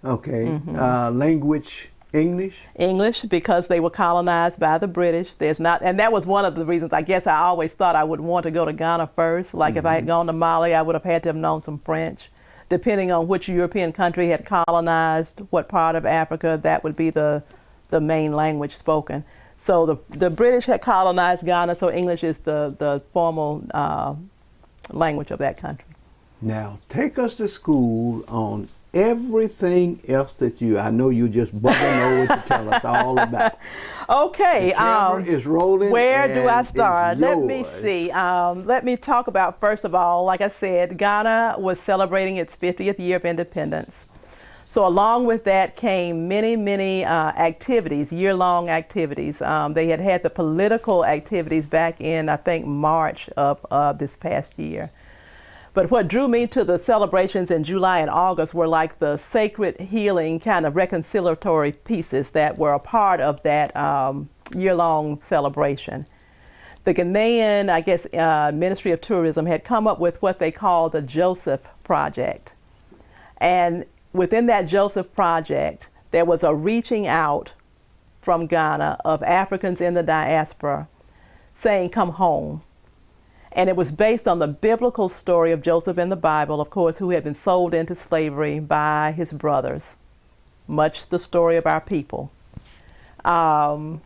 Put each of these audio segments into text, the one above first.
Okay. Language, English? English, because they were colonized by the British. There's not, and that was one of the reasons I guess I always thought I would want to go to Ghana first. Like if I had gone to Mali, I would have had to have known some French. Depending on which European country had colonized what part of Africa, that would be the main language spoken. So the British had colonized Ghana, so English is the formal language of that country. Now, take us to school on everything else that I know you just bubbling over to tell us all about. Okay. The camera is rolling. Where do I start? Let me yours. see. Let me talk about, first of all, like I said, Ghana was celebrating its 50th year of independence. So along with that came many, many activities, year-long activities. They had the political activities back in, I think, March of this past year. But what drew me to the celebrations in July and August were like the sacred healing kind of reconciliatory pieces that were a part of that year-long celebration. The Ghanaian, I guess, Ministry of Tourism had come up with what they call the Joseph Project. And within that Joseph Project, there was a reaching out from Ghana of Africans in the diaspora saying, come home. And it was based on the biblical story of Joseph in the Bible, of course, who had been sold into slavery by his brothers, much the story of our people. And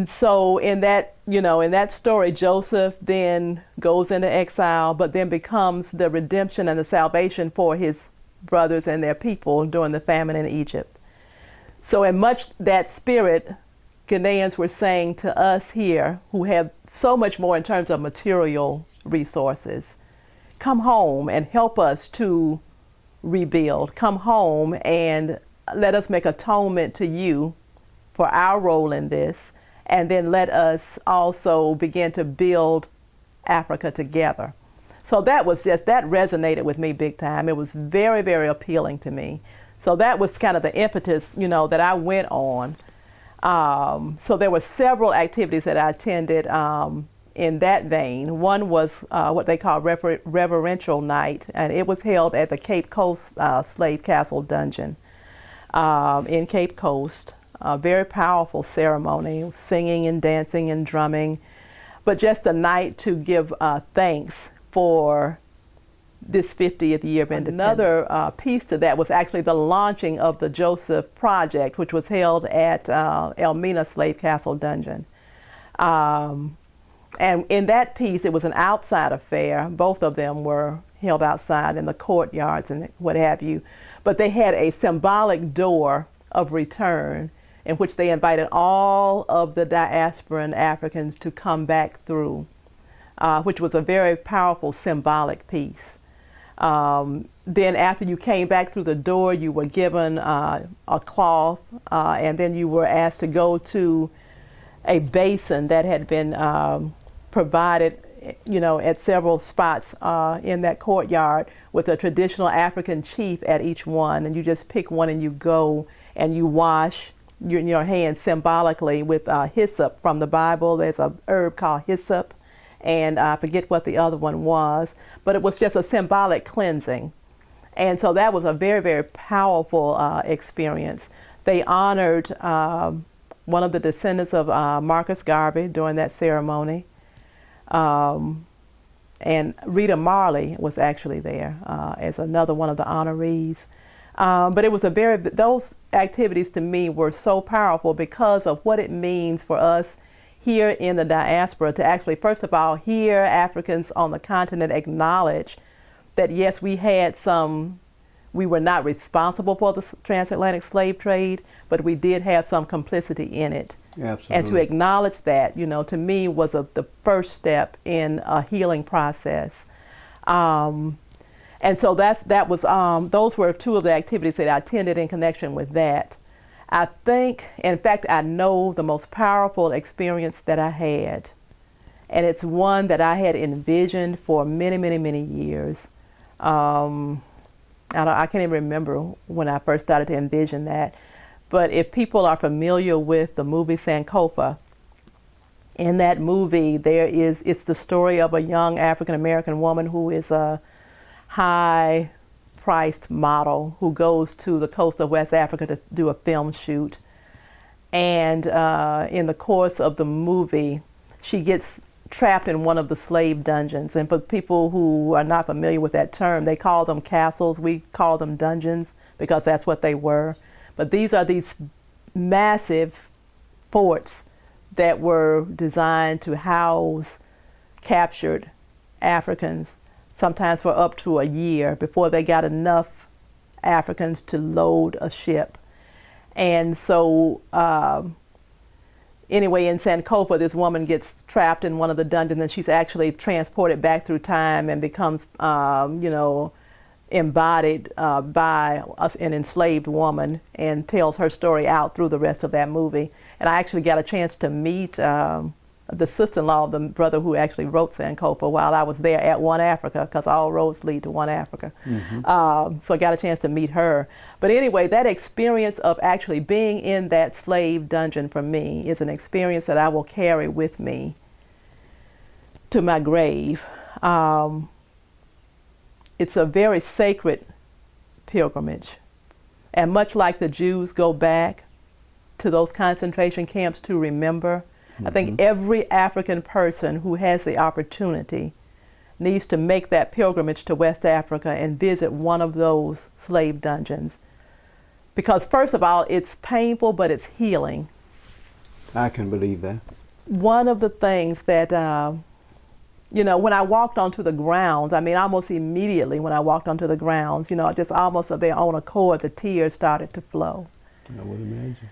so in that, in that story, Joseph then goes into exile, but then becomes the redemption and the salvation for his brothers and their people during the famine in Egypt. So in much that spirit, Ghanaians were saying to us here, who have so much more in terms of material resources, come home and help us to rebuild. Come home and let us make atonement to you for our role in this, and then let us also begin to build Africa together. So that resonated with me big time. It was very, very appealing to me. So that was kind of the impetus, that I went on. So there were several activities that I attended in that vein. One was what they call Reverential Night, and it was held at the Cape Coast Slave Castle Dungeon in Cape Coast. A very powerful ceremony, singing and dancing and drumming, but just a night to give thanks for this 50th year of independence. Another piece to that was actually the launching of the Joseph Project, which was held at Elmina Slave Castle Dungeon. And in that piece, it was an outside affair. Both of them were held outside in the courtyards and what have you. But they had a symbolic door of return in which they invited all of the diasporan Africans to come back through, which was a very powerful symbolic piece. Then after you came back through the door, you were given a cloth, and then you were asked to go to a basin that had been provided, at several spots in that courtyard with a traditional African chief at each one. And you just pick one and you go and you wash your hands symbolically with hyssop from the Bible. There's a herb called hyssop, and I forget what the other one was, but it was just a symbolic cleansing. And so that was a very, very powerful experience. They honored one of the descendants of Marcus Garvey during that ceremony. And Rita Marley was actually there as another one of the honorees. But it was those activities to me were so powerful because of what it means for us here in the diaspora to actually, first of all, hear Africans on the continent acknowledge that yes, we were not responsible for the transatlantic slave trade, but we did have some complicity in it. Absolutely. And to acknowledge that, to me was the first step in a healing process. And so those were two of the activities that I attended in connection with that. I think, in fact, I know the most powerful experience that I had, and it's one that I had envisioned for many, many, many years. I can't even remember when I first started to envision that. But if people are familiar with the movie Sankofa, in that movie it's the story of a young African-American woman who is a high priced model who goes to the coast of West Africa to do a film shoot. And in the course of the movie, she gets trapped in one of the slave dungeons. And for people who are not familiar with that term, they call them castles. We call them dungeons because that's what they were. But these are these massive forts that were designed to house captured Africans, sometimes for up to a year before they got enough Africans to load a ship. And so anyway, in Sankofa, this woman gets trapped in one of the dungeons, and she's actually transported back through time and becomes, you know, embodied by an enslaved woman, and tells her story out through the rest of that movie. And I actually got a chance to meet the sister-in-law of the brother who actually wrote Sankofa while I was there at One Africa, because all roads lead to One Africa. So I got a chance to meet her. But anyway, that experience of actually being in that slave dungeon for me is an experience that I will carry with me to my grave. It's a very sacred pilgrimage. And much like the Jews go back to those concentration camps to remember, I think every African person who has the opportunity needs to make that pilgrimage to West Africa and visit one of those slave dungeons. Because first of all, it's painful, but it's healing. I can believe that. One of the things that, you know, when I walked onto the grounds, I mean, almost immediately when I walked onto the grounds, you know, just almost of their own accord, the tears started to flow. I would imagine.